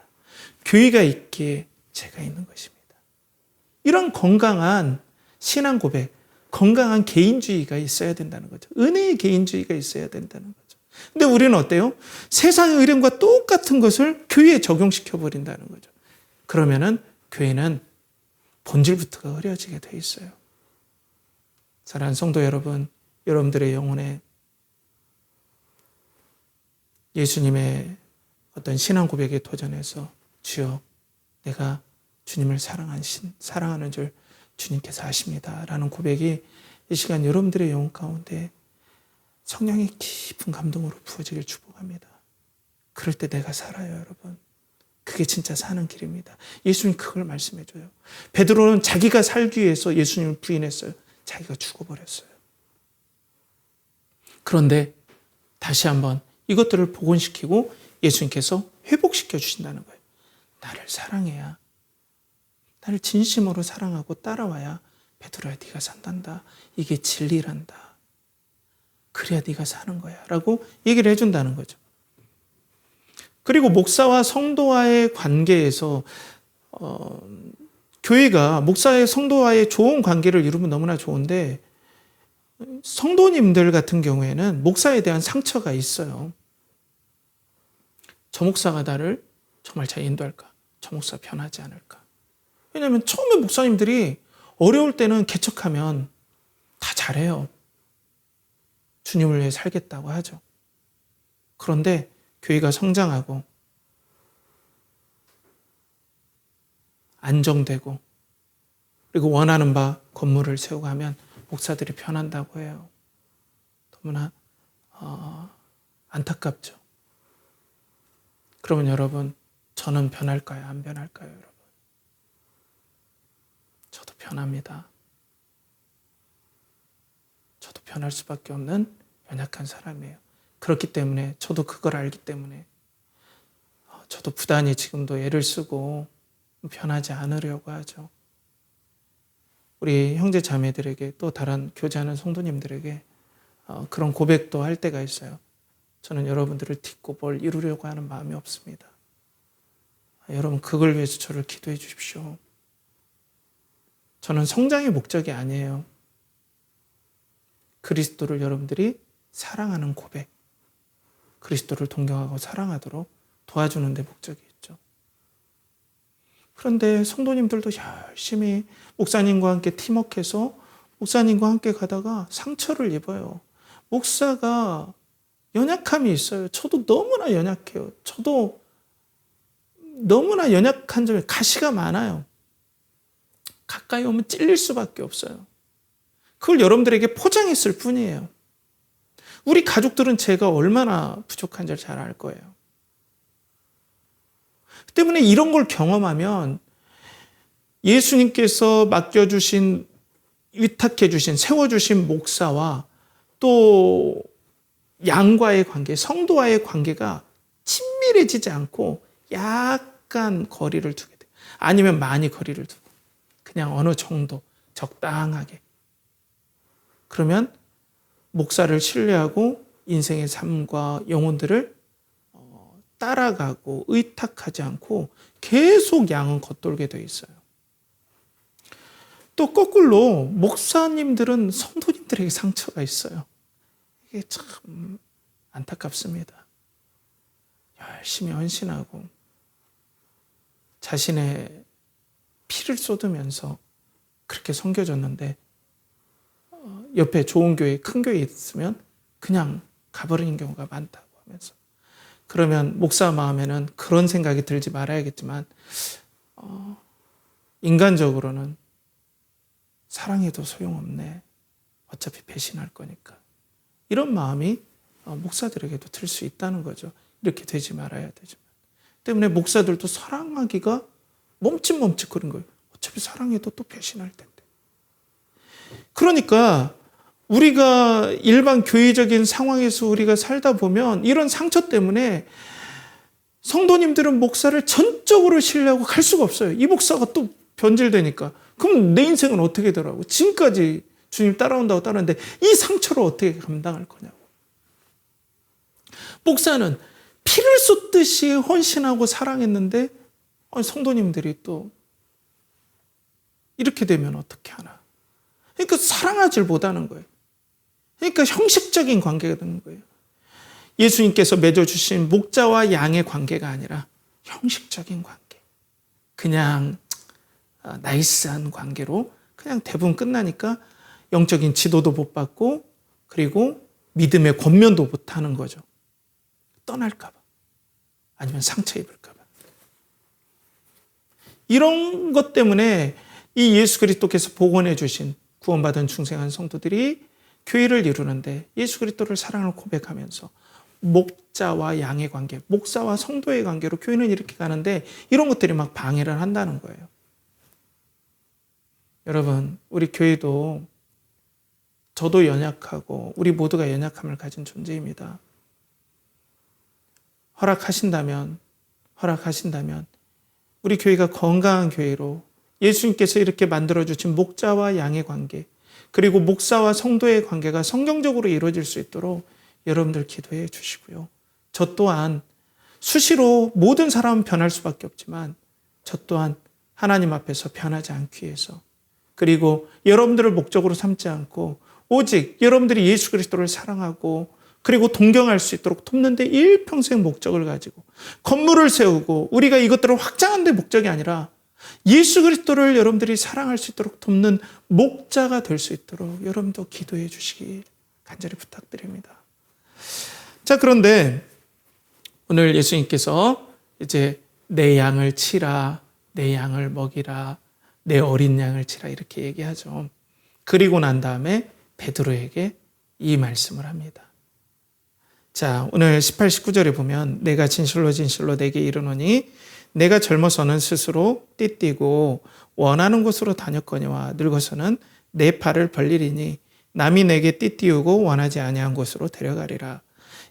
교회가 있기에 제가 있는 것입니다. 이런 건강한 신앙 고백, 건강한 개인주의가 있어야 된다는 거죠. 은혜의 개인주의가 있어야 된다는 거죠. 근데 우리는 어때요? 세상의 의뢰과 똑같은 것을 교회에 적용시켜 버린다는 거죠. 그러면은 교회는 본질부터가 흐려지게 돼 있어요. 사랑하는 성도 여러분, 여러분들의 영혼에 예수님의 어떤 신앙 고백에 도전해서 주여, 내가 주님을 사랑하는 줄 주님께서 아십니다. 라는 고백이 이 시간 여러분들의 영혼 가운데 성령의 깊은 감동으로 부어지길 축복합니다. 그럴 때 내가 살아요, 여러분. 그게 진짜 사는 길입니다. 예수님 그걸 말씀해줘요. 베드로는 자기가 살기 위해서 예수님을 부인했어요. 자기가 죽어버렸어요. 그런데 다시 한번 이것들을 복원시키고 예수님께서 회복시켜 주신다는 거예요. 나를 사랑해야, 나를 진심으로 사랑하고 따라와야 베드로야 네가 산단다. 이게 진리란다. 그래야 네가 사는 거야 라고 얘기를 해준다는 거죠. 그리고 목사와 성도와의 관계에서 교회가 목사의 성도와의 좋은 관계를 이루면 너무나 좋은데 성도님들 같은 경우에는 목사에 대한 상처가 있어요. 저 목사가 나를 정말 잘 인도할까? 저 목사 편하지 않을까? 왜냐하면 처음에 목사님들이 어려울 때는 개척하면 다 잘해요. 주님을 위해 살겠다고 하죠. 그런데 교회가 성장하고 안정되고 그리고 원하는 바 건물을 세우고 하면 목사들이 편한다고 해요. 너무나 안타깝죠. 그러면 여러분, 저는 변할까요? 안 변할까요, 여러분? 저도 변합니다. 저도 변할 수밖에 없는 연약한 사람이에요. 그렇기 때문에 저도 그걸 알기 때문에 저도 부단히 지금도 애를 쓰고 변하지 않으려고 하죠. 우리 형제 자매들에게 또 다른 교제하는 성도님들에게 그런 고백도 할 때가 있어요. 저는 여러분들을 딛고 뭘 이루려고 하는 마음이 없습니다. 여러분 그걸 위해서 저를 기도해 주십시오. 저는 성장의 목적이 아니에요. 그리스도를 여러분들이 사랑하는 고백, 그리스도를 동경하고 사랑하도록 도와주는 데 목적이 있죠. 그런데 성도님들도 열심히 목사님과 함께 팀워크해서 목사님과 함께 가다가 상처를 입어요. 목사가 연약함이 있어요. 저도 너무나 연약해요. 저도 너무나 연약한 점에 가시가 많아요. 가까이 오면 찔릴 수밖에 없어요. 그걸 여러분들에게 포장했을 뿐이에요. 우리 가족들은 제가 얼마나 부족한지 잘 알 거예요. 그 때문에 이런 걸 경험하면 예수님께서 맡겨주신, 위탁해주신, 세워주신 목사와 또 양과의 관계, 성도와의 관계가 친밀해지지 않고 약간 거리를 두게 돼요. 아니면 많이 거리를 두고 그냥 어느 정도 적당하게. 그러면 목사를 신뢰하고 인생의 삶과 영혼들을 따라가고 의탁하지 않고 계속 양은 겉돌게 돼 있어요. 또 거꾸로 목사님들은 성도님들에게 상처가 있어요. 이게 참 안타깝습니다. 열심히 헌신하고 자신의 피를 쏟으면서 그렇게 섬겨줬는데 옆에 좋은 교회, 큰 교회 있으면 그냥 가버리는 경우가 많다고 하면서, 그러면 목사 마음에는 그런 생각이 들지 말아야겠지만 인간적으로는 사랑해도 소용없네. 어차피 배신할 거니까. 이런 마음이 목사들에게도 들 수 있다는 거죠. 이렇게 되지 말아야 되지만. 때문에 목사들도 사랑하기가 멈칫멈칫거리는 거예요. 어차피 사랑해도 또 배신할 텐데. 그러니까 우리가 일반 교회적인 상황에서 우리가 살다 보면 이런 상처 때문에 성도님들은 목사를 전적으로 신뢰하고 갈 수가 없어요. 이 목사가 또 변질되니까. 그럼 내 인생은 어떻게 되더라고. 지금까지 주님 따라온다고 따르는데 이 상처를 어떻게 감당할 거냐고. 목사는 피를 쏟듯이 헌신하고 사랑했는데 성도님들이 또 이렇게 되면 어떻게 하나. 그러니까 사랑하지 못하는 거예요. 그러니까 형식적인 관계가 되는 거예요. 예수님께서 맺어주신 목자와 양의 관계가 아니라 형식적인 관계. 그냥 나이스한 관계로 그냥 대부분 끝나니까 영적인 지도도 못 받고 그리고 믿음의 권면도 못 하는 거죠. 떠날까 봐. 아니면 상처 입을까 봐. 이런 것 때문에 이 예수 그리스도께서 복원해 주신 구원받은 중생한 성도들이 교회를 이루는데 예수 그리스도를 사랑을 고백하면서 목자와 양의 관계, 목사와 성도의 관계로 교회는 이렇게 가는데 이런 것들이 막 방해를 한다는 거예요. 여러분, 우리 교회도 저도 연약하고 우리 모두가 연약함을 가진 존재입니다. 허락하신다면 우리 교회가 건강한 교회로 예수님께서 이렇게 만들어주신 목자와 양의 관계, 그리고 목사와 성도의 관계가 성경적으로 이루어질 수 있도록 여러분들 기도해 주시고요. 저 또한 수시로 모든 사람은 변할 수밖에 없지만 저 또한 하나님 앞에서 변하지 않기 위해서, 그리고 여러분들을 목적으로 삼지 않고 오직 여러분들이 예수 그리스도를 사랑하고 그리고 동경할 수 있도록 돕는 데 일평생 목적을 가지고 건물을 세우고 우리가 이것들을 확장하는 데 목적이 아니라 예수 그리스도를 여러분들이 사랑할 수 있도록 돕는 목자가 될 수 있도록 여러분도 기도해 주시기 간절히 부탁드립니다. 자, 그런데 오늘 예수님께서 이제 내 양을 치라, 내 양을 먹이라, 내 어린 양을 치라 이렇게 얘기하죠. 그리고 난 다음에 베드로에게 이 말씀을 합니다. 자, 오늘 18, 19절에 보면 내가 진실로 내게 이르노니 내가 젊어서는 스스로 띠띠고 원하는 곳으로 다녔거니와 늙어서는 내 팔을 벌리리니 남이 내게 띠띠우고 원하지 아니한 곳으로 데려가리라.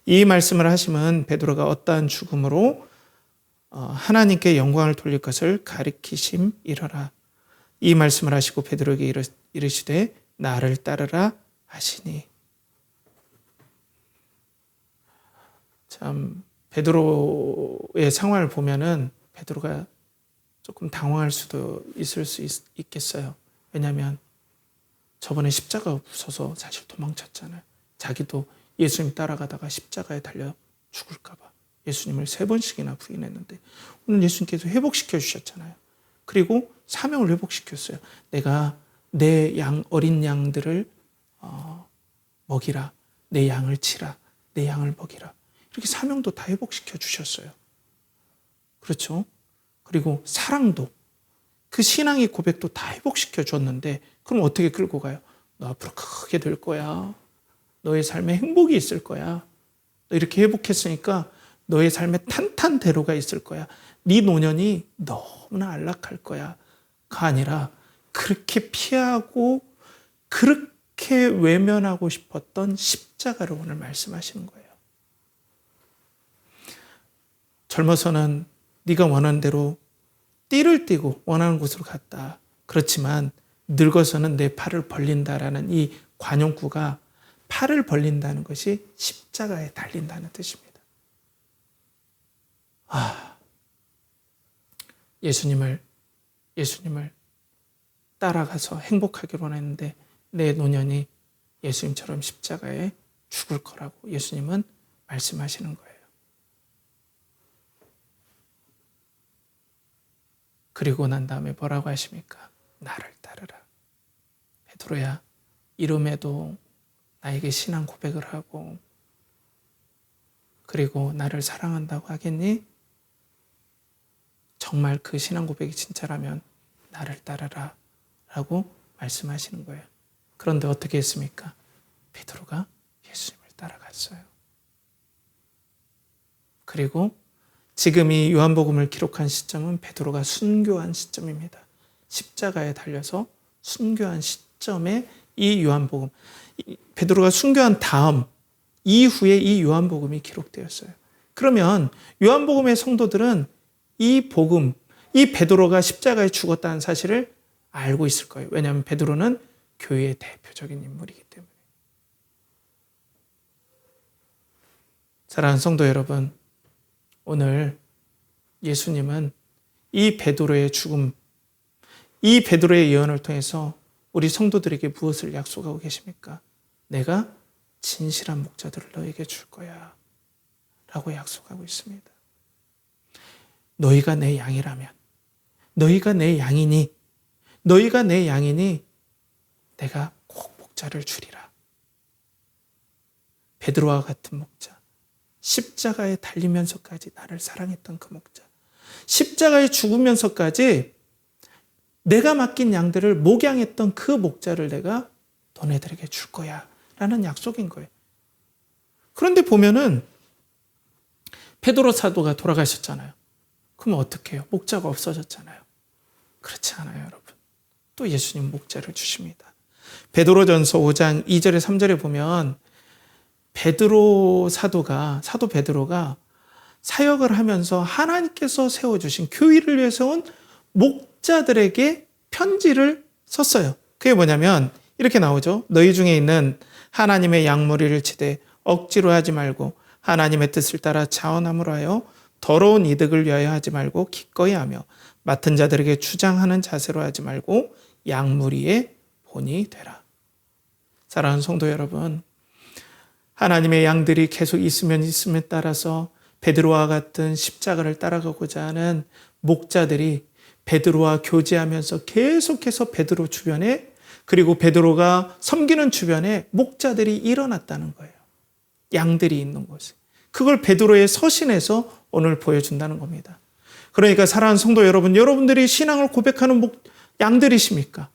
이 말씀을 하시면 베드로가 어떠한 죽음으로 하나님께 영광을 돌릴 것을 가리키심이러라. 이 말씀을 하시고 베드로에게 이르시되 나를 따르라 하시니. 참 베드로의 상황을 보면은 베드로가 조금 당황할 수도 있을 수 있겠어요. 왜냐하면 저번에 십자가 부서서 사실 도망쳤잖아요. 자기도 예수님 따라가다가 십자가에 달려 죽을까 봐 예수님을 3번씩이나 부인했는데 오늘 예수님께서 회복시켜 주셨잖아요. 그리고 사명을 회복시켰어요. 내가 내 어린 양들을 먹이라, 내 양을 치라, 내 양을 먹이라. 이렇게 사명도 다 회복시켜 주셨어요. 그렇죠? 그리고 사랑도, 그 신앙의 고백도 다 회복시켜 줬는데 그럼 어떻게 끌고 가요? 너 앞으로 크게 될 거야. 너의 삶에 행복이 있을 거야. 너 이렇게 회복했으니까 너의 삶에 탄탄대로가 있을 거야. 네 노년이 너무나 안락할 거야. 가 아니라 그렇게 피하고 그렇게 외면하고 싶었던 십자가를 오늘 말씀하시는 거예요. 젊어서는 네가 원하는 대로 띠를 띠고 원하는 곳으로 갔다. 그렇지만 늙어서는 내 팔을 벌린다라는 이 관용구가 팔을 벌린다는 것이 십자가에 달린다는 뜻입니다. 예수님을 따라가서 행복하기로 원했는데 내 노년이 예수님처럼 십자가에 죽을 거라고 예수님은 말씀하시는 거예요. 그리고 난 다음에 뭐라고 하십니까? 나를 따르라. 베드로야, 이름에도 나에게 신앙 고백을 하고 그리고 나를 사랑한다고 하겠니? 정말 그 신앙 고백이 진짜라면 나를 따르라 라고 말씀하시는 거예요. 그런데 어떻게 했습니까? 베드로가 예수님을 따라갔어요. 그리고 지금 이 요한복음을 기록한 시점은 베드로가 순교한 시점입니다. 십자가에 달려서 순교한 시점에 이 요한복음, 베드로가 순교한 다음 이후에 이 요한복음이 기록되었어요. 그러면 요한복음의 성도들은 이 복음, 이 베드로가 십자가에 죽었다는 사실을 알고 있을 거예요. 왜냐하면 베드로는 교회의 대표적인 인물이기 때문에. 사랑하는 성도 여러분, 오늘 예수님은 이 베드로의 죽음, 이 베드로의 예언을 통해서 우리 성도들에게 무엇을 약속하고 계십니까? 내가 진실한 목자들을 너에게 줄 거야 라고 약속하고 있습니다. 너희가 내 양이라면, 너희가 내 양이니 내가 꼭 목자를 주리라. 베드로와 같은 목자, 십자가에 달리면서까지 나를 사랑했던 그 목자, 십자가에 죽으면서까지 내가 맡긴 양들을 목양했던 그 목자를 내가 너네들에게 줄 거야 라는 약속인 거예요. 그런데 보면은 베드로 사도가 돌아가셨잖아요. 그럼 어떻게 해요? 목자가 없어졌잖아요. 그렇지 않아요, 여러분. 또 예수님 목자를 주십니다. 베드로전서 5장 2절에 3절에 보면 사도 베드로가 사역을 하면서 하나님께서 세워주신 교회를 위해 세운 목자들에게 편지를 썼어요. 그게 뭐냐면 이렇게 나오죠. 너희 중에 있는 하나님의 양무리를 치되 억지로 하지 말고 하나님의 뜻을 따라 자원함으로 하여 더러운 이득을 위하여 하지 말고 기꺼이 하며 맡은 자들에게 주장하는 자세로 하지 말고 양무리의 본이 되라. 사랑하는 성도 여러분, 하나님의 양들이 계속 있으면 있음에 따라서 베드로와 같은 십자가를 따라가고자 하는 목자들이 베드로와 교제하면서 계속해서 베드로 주변에, 그리고 베드로가 섬기는 주변에 목자들이 일어났다는 거예요. 양들이 있는 곳에. 그걸 베드로의 서신에서 오늘 보여준다는 겁니다. 그러니까 사랑하는 성도 여러분, 여러분들이 신앙을 고백하는 양들이십니까?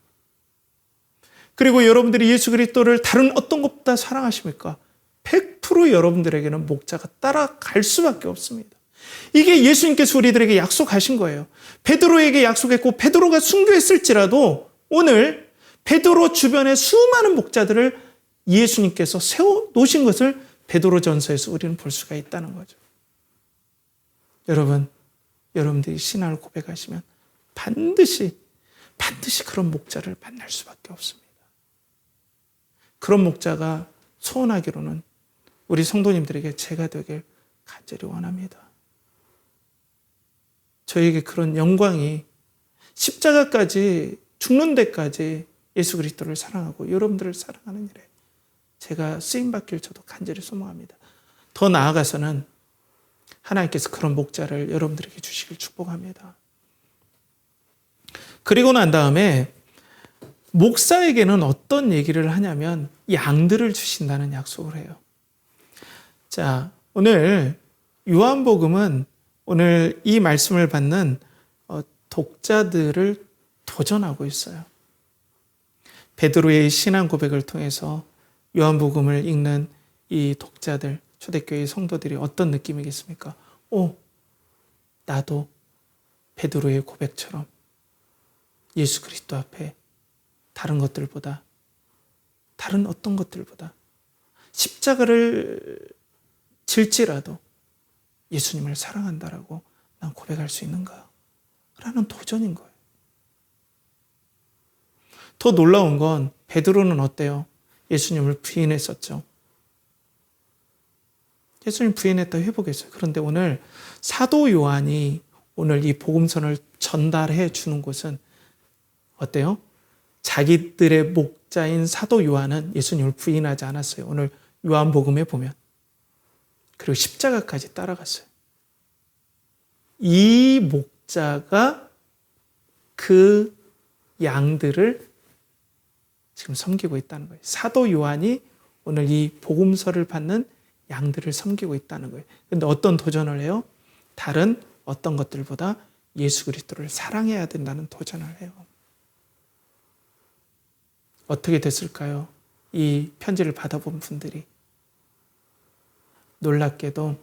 그리고 여러분들이 예수 그리스도를 다른 어떤 것보다 사랑하십니까? 100% 여러분들에게는 목자가 따라갈 수밖에 없습니다. 이게 예수님께서 우리들에게 약속하신 거예요. 베드로에게 약속했고 베드로가 순교했을지라도 오늘 베드로 주변에 수많은 목자들을 예수님께서 세워 놓으신 것을 베드로전서에서 우리는 볼 수가 있다는 거죠. 여러분들이 신앙을 고백하시면 반드시 그런 목자를 만날 수밖에 없습니다. 그런 목자가 소원하기로는 우리 성도님들에게 제가 되길 간절히 원합니다. 저에게 그런 영광이 십자가까지 죽는 데까지 예수 그리스도를 사랑하고 여러분들을 사랑하는 일에 제가 쓰임받길 저도 간절히 소망합니다. 더 나아가서는 하나님께서 그런 목자를 여러분들에게 주시길 축복합니다. 그리고 난 다음에 목사에게는 어떤 얘기를 하냐면 양들을 주신다는 약속을 해요. 자, 오늘 요한복음은 오늘 이 말씀을 받는 독자들을 도전하고 있어요. 베드로의 신앙 고백을 통해서 요한복음을 읽는 이 독자들, 초대교회 성도들이 어떤 느낌이겠습니까? 나도 베드로의 고백처럼 예수 그리스도 앞에 다른 것들보다, 다른 어떤 것들보다 십자가를 질지라도 예수님을 사랑한다라고 난 고백할 수 있는가? 라는 도전인 거예요. 더 놀라운 건 베드로는 어때요? 예수님을 부인했었죠. 예수님 부인했다 회복했어요. 그런데 오늘 사도 요한이 오늘 이 복음선을 전달해 주는 곳은 어때요? 자기들의 목자인 사도 요한은 예수님을 부인하지 않았어요. 오늘 요한복음에 보면. 그리고 십자가까지 따라갔어요. 이 목자가 그 양들을 지금 섬기고 있다는 거예요. 사도 요한이 오늘 이 복음서를 받는 양들을 섬기고 있다는 거예요. 그런데 어떤 도전을 해요? 다른 어떤 것들보다 예수 그리스도를 사랑해야 된다는 도전을 해요. 어떻게 됐을까요? 이 편지를 받아본 분들이 놀랍게도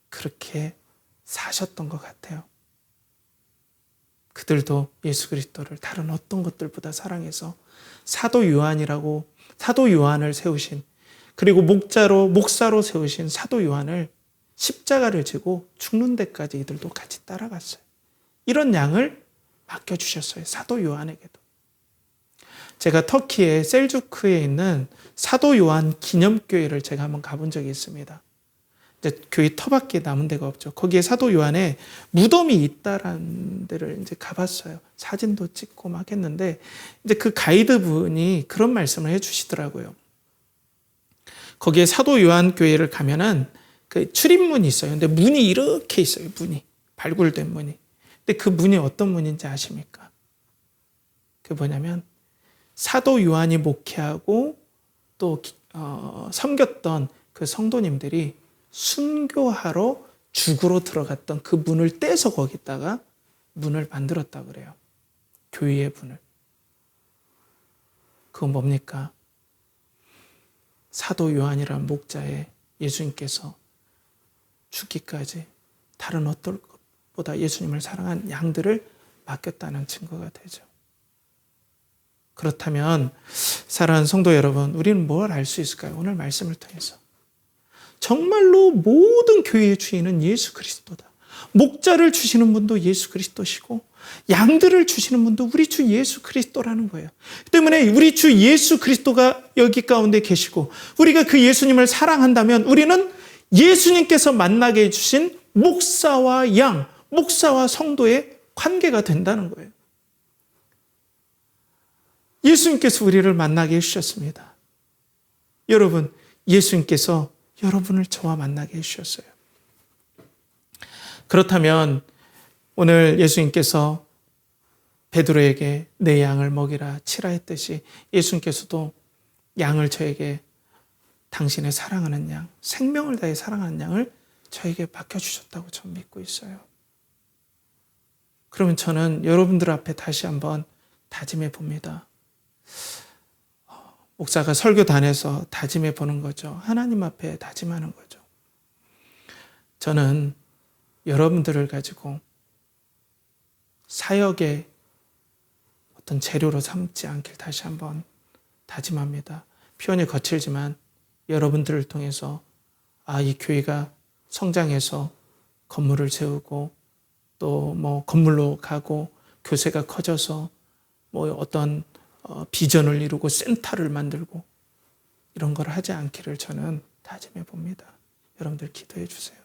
그렇게 사셨던 것 같아요. 그들도 예수 그리스도를 다른 어떤 것들보다 사랑해서 사도 요한을 세우신, 그리고 목사로 세우신 사도 요한을 십자가를 지고 죽는 데까지 이들도 같이 따라갔어요. 이런 양을 맡겨주셨어요. 사도 요한에게도. 제가 터키의 셀주크에 있는 사도 요한 기념교회를 제가 한번 가본 적이 있습니다. 이제 교회 터밖에 남은 데가 없죠. 거기에 사도 요한의 무덤이 있다라는 데를 이제 가봤어요. 사진도 찍고 막 했는데, 이제 그 가이드분이 그런 말씀을 해주시더라고요. 거기에 사도 요한 교회를 가면은 그 출입문이 있어요. 근데 문이 이렇게 있어요. 문이. 발굴된 문이. 근데 그 문이 어떤 문인지 아십니까? 그게 뭐냐면 사도 요한이 목회하고 또 섬겼던 그 성도님들이 순교하러 죽으러 들어갔던 그 문을 떼서 거기다가 문을 만들었다 그래요. 교회의 문을. 그건 뭡니까? 사도 요한이라는 목자에 예수님께서 죽기까지 다른 어떤 것보다 예수님을 사랑한 양들을 맡겼다는 증거가 되죠. 그렇다면 사랑하는 성도 여러분, 우리는 뭘 알 수 있을까요? 오늘 말씀을 통해서. 정말로 모든 교회의 주인은 예수 그리스도다. 목자를 주시는 분도 예수 그리스도시고 양들을 주시는 분도 우리 주 예수 그리스도라는 거예요. 때문에 우리 주 예수 그리스도가 여기 가운데 계시고 우리가 그 예수님을 사랑한다면 우리는 예수님께서 만나게 해주신 목사와 양, 목사와 성도의 관계가 된다는 거예요. 예수님께서 우리를 만나게 해주셨습니다. 여러분, 예수님께서 여러분을 저와 만나게 해주셨어요. 그렇다면 오늘 예수님께서 베드로에게 내 양을 먹이라 치라 했듯이 예수님께서도 양을 저에게 당신의 사랑하는 양, 생명을 다해 사랑하는 양을 저에게 맡겨주셨다고 저는 믿고 있어요. 그러면 저는 여러분들 앞에 다시 한번 다짐해 봅니다. 목사가 설교단에서 다짐해 보는 거죠. 하나님 앞에 다짐하는 거죠. 저는 여러분들을 가지고 사역의 어떤 재료로 삼지 않길 다시 한번 다짐합니다. 표현이 거칠지만 여러분들을 통해서 이 교회가 성장해서 건물을 세우고 또 뭐 건물로 가고 교세가 커져서 뭐 어떤 비전을 이루고 센터를 만들고 이런 걸 하지 않기를 저는 다짐해 봅니다. 여러분들 기도해 주세요.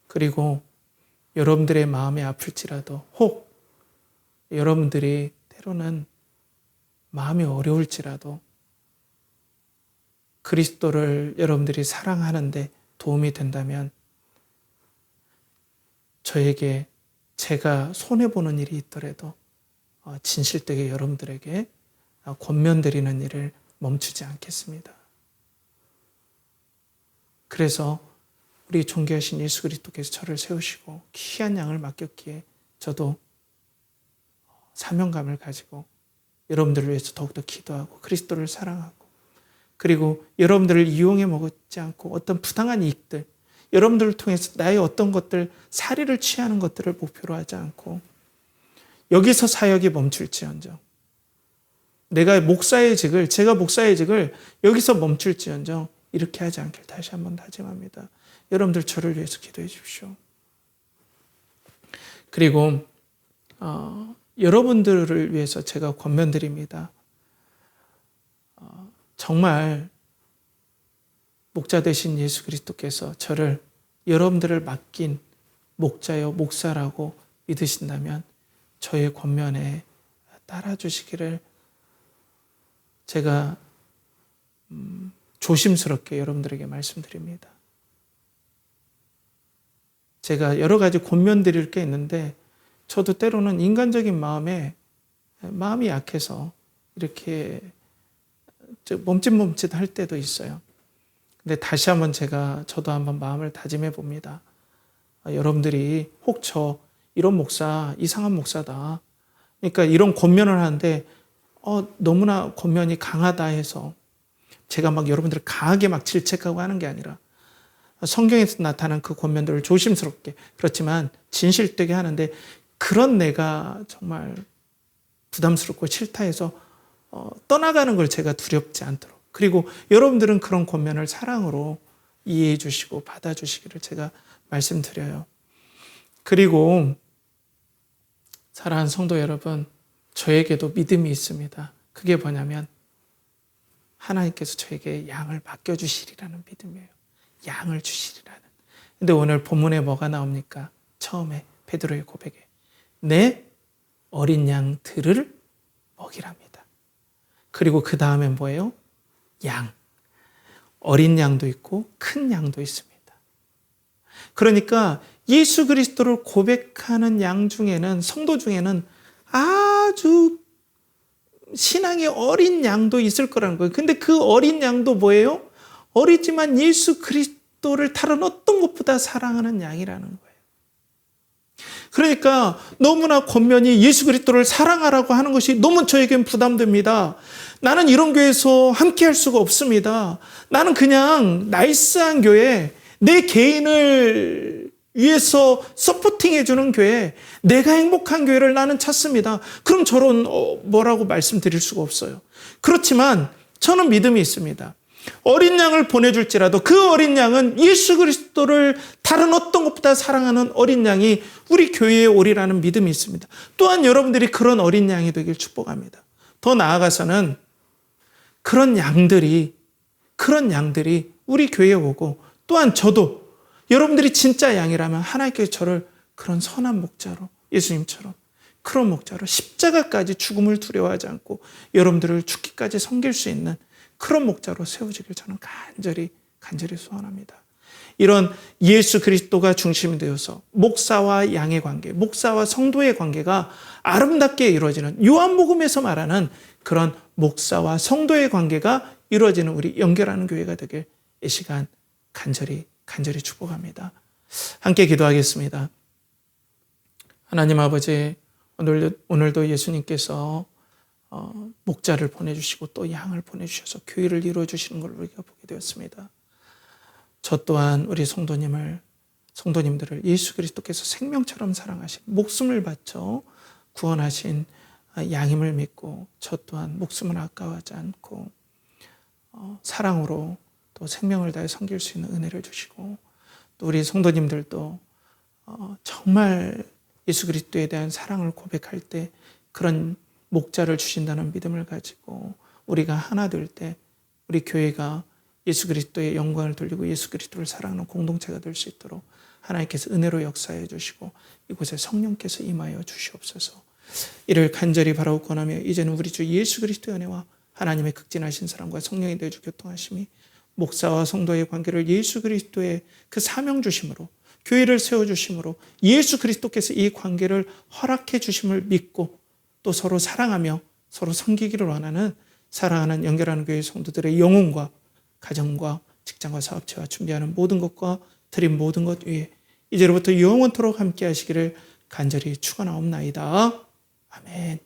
그리고 여러분들의 마음이 아플지라도 혹 여러분들이 때로는 마음이 어려울지라도 그리스도를 여러분들이 사랑하는데 도움이 된다면 저에게 제가 손해보는 일이 있더라도 진실되게 여러분들에게 권면드리는 일을 멈추지 않겠습니다. 그래서 우리 존귀하신 예수 그리스도께서 저를 세우시고 귀한 양을 맡겼기에 저도 사명감을 가지고 여러분들을 위해서 더욱더 기도하고 그리스도를 사랑하고 그리고 여러분들을 이용해 먹지 않고 어떤 부당한 이익들, 여러분들을 통해서 나의 어떤 것들, 사리를 취하는 것들을 목표로 하지 않고 여기서 사역이 멈출지언정, 제가 목사의 직을 여기서 멈출지언정 이렇게 하지 않길 다시 한번 다짐합니다. 여러분들 저를 위해서 기도해 주십시오. 그리고 여러분들을 위해서 제가 권면드립니다. 정말 목자 되신 예수 그리스도께서 저를 여러분들을 맡긴 목자요 목사라고 믿으신다면 저의 권면에 따라주시기를 제가 조심스럽게 여러분들에게 말씀드립니다. 제가 여러 가지 권면 드릴 게 있는데 저도 때로는 인간적인 마음이 약해서 이렇게 멈칫멈칫 할 때도 있어요. 근데 다시 한번 저도 한번 마음을 다짐해 봅니다. 여러분들이 혹 이런 목사, 이상한 목사다. 그러니까 이런 권면을 하는데 너무나 권면이 강하다 해서 제가 막 여러분들을 강하게 막 질책하고 하는 게 아니라 성경에서 나타난 그 권면들을 조심스럽게, 그렇지만 진실되게 하는데 그런 내가 정말 부담스럽고 싫다 해서 떠나가는 걸 제가 두렵지 않도록, 그리고 여러분들은 그런 권면을 사랑으로 이해해 주시고 받아주시기를 제가 말씀드려요. 그리고 사랑하는 성도 여러분, 저에게도 믿음이 있습니다. 그게 뭐냐면 하나님께서 저에게 양을 맡겨주시리라는 믿음이에요. 양을 주시리라는. 근데 오늘 본문에 뭐가 나옵니까? 처음에 베드로의 고백에 내 어린 양들을 먹이랍니다. 그리고 그 다음에 뭐예요? 양. 어린 양도 있고 큰 양도 있습니다. 그러니까 예수 그리스도를 고백하는 양 중에는, 성도 중에는 아주 신앙이 어린 양도 있을 거라는 거예요. 근데 그 어린 양도 뭐예요? 어리지만 예수 그리스도를 다른 어떤 것보다 사랑하는 양이라는 거예요. 그러니까 너무나 권면이 예수 그리스도를 사랑하라고 하는 것이 너무 저에겐 부담됩니다. 나는 이런 교회에서 함께 할 수가 없습니다. 나는 그냥 나이스한 교회, 내 개인을 위해서 서포팅해주는 교회, 내가 행복한 교회를 나는 찾습니다. 그럼 저런 뭐라고 말씀드릴 수가 없어요. 그렇지만 저는 믿음이 있습니다. 어린 양을 보내줄지라도 그 어린 양은 예수 그리스도를 다른 어떤 것보다 사랑하는 어린 양이 우리 교회에 오리라는 믿음이 있습니다. 또한 여러분들이 그런 어린 양이 되길 축복합니다. 더 나아가서는 그런 양들이 우리 교회에 오고, 또한 저도 여러분들이 진짜 양이라면 하나님께서 저를 그런 선한 목자로, 예수님처럼 그런 목자로 십자가까지 죽음을 두려워하지 않고 여러분들을 죽기까지 섬길 수 있는 그런 목자로 세워지길 저는 간절히 소원합니다. 이런 예수 그리스도가 중심이 되어서 목사와 양의 관계, 목사와 성도의 관계가 아름답게 이루어지는, 요한복음에서 말하는 그런 목사와 성도의 관계가 이루어지는 우리 연결하는 교회가 되길 이 시간 간절히 축복합니다. 함께 기도하겠습니다. 하나님 아버지, 오늘도 예수님께서 목자를 보내주시고 또 양을 보내주셔서 교회를 이루어주시는 걸 우리가 보게 되었습니다. 저 또한 우리 성도님들을 예수 그리스도께서 생명처럼 사랑하신, 목숨을 바쳐 구원하신 양임을 믿고, 저 또한 목숨을 아까워하지 않고 사랑으로 또 생명을 다해 섬길 수 있는 은혜를 주시고, 또 우리 성도님들도 정말 예수 그리스도에 대한 사랑을 고백할 때 그런 목자를 주신다는 믿음을 가지고 우리가 하나 될 때 우리 교회가 예수 그리스도의 영광을 돌리고 예수 그리스도를 사랑하는 공동체가 될 수 있도록 하나님께서 은혜로 역사해 주시고 이곳에 성령께서 임하여 주시옵소서. 이를 간절히 바라고 권하며, 이제는 우리 주 예수 그리스도의 은혜와 하나님의 극진하신 사랑과 성령의 내주 교통하심이 목사와 성도의 관계를 예수 그리스도의 그 사명 주심으로, 교회를 세워주심으로 예수 그리스도께서 이 관계를 허락해 주심을 믿고 또 서로 사랑하며 서로 섬기기를 원하는 사랑하는 연결하는 교회 성도들의 영혼과 가정과 직장과 사업체와 준비하는 모든 것과 드린 모든 것 위에 이제로부터 영원토록 함께 하시기를 간절히 축원하옵나이다. 아멘.